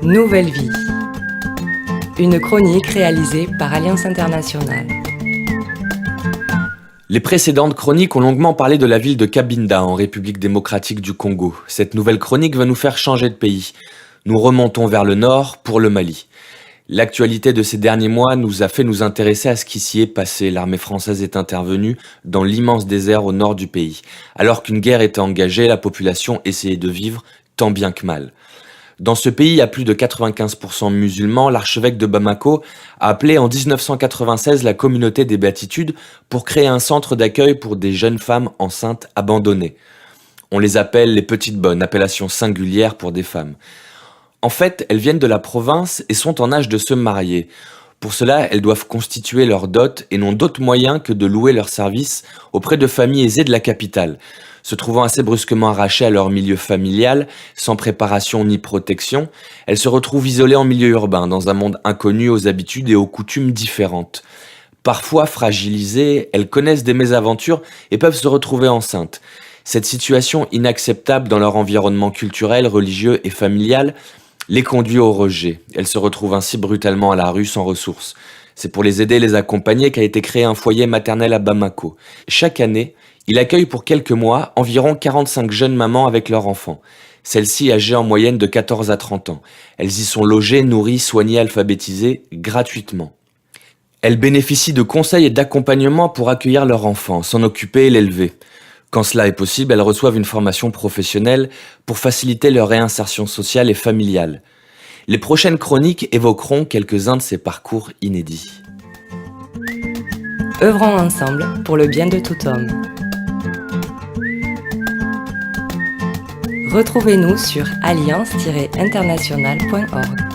Nouvelle vie. Une chronique réalisée par Alliance Internationale. Les précédentes chroniques ont longuement parlé de la ville de Cabinda en République démocratique du Congo. Cette nouvelle chronique va nous faire changer de pays. Nous remontons vers le nord pour le Mali. L'actualité de ces derniers mois nous a fait nous intéresser à ce qui s'y est passé. L'armée française est intervenue dans l'immense désert au nord du pays. Alors qu'une guerre était engagée, la population essayait de vivre tant bien que mal. Dans ce pays à plus de 95% musulmans, l'archevêque de Bamako a appelé en 1996 la communauté des béatitudes pour créer un centre d'accueil pour des jeunes femmes enceintes abandonnées. On les appelle les petites bonnes, appellation singulière pour des femmes. En fait, elles viennent de la province et sont en âge de se marier. Pour cela, elles doivent constituer leur dot et n'ont d'autre moyen que de louer leurs services auprès de familles aisées de la capitale. Se trouvant assez brusquement arrachées à leur milieu familial, sans préparation ni protection, elles se retrouvent isolées en milieu urbain, dans un monde inconnu aux habitudes et aux coutumes différentes. Parfois fragilisées, elles connaissent des mésaventures et peuvent se retrouver enceintes. Cette situation inacceptable dans leur environnement culturel, religieux et familial les conduit au rejet. Elles se retrouvent ainsi brutalement à la rue sans ressources. C'est pour les aider et les accompagner qu'a été créé un foyer maternel à Bamako. Chaque année, il accueille pour quelques mois environ 45 jeunes mamans avec leurs enfants. Celles-ci âgées en moyenne de 14 à 30 ans. Elles y sont logées, nourries, soignées, alphabétisées, gratuitement. Elles bénéficient de conseils et d'accompagnement pour accueillir leur enfant, s'en occuper et l'élever. Quand cela est possible, elles reçoivent une formation professionnelle pour faciliter leur réinsertion sociale et familiale. Les prochaines chroniques évoqueront quelques-uns de ces parcours inédits. Œuvrons ensemble pour le bien de tout homme. Retrouvez-nous sur alliance-internationale.org.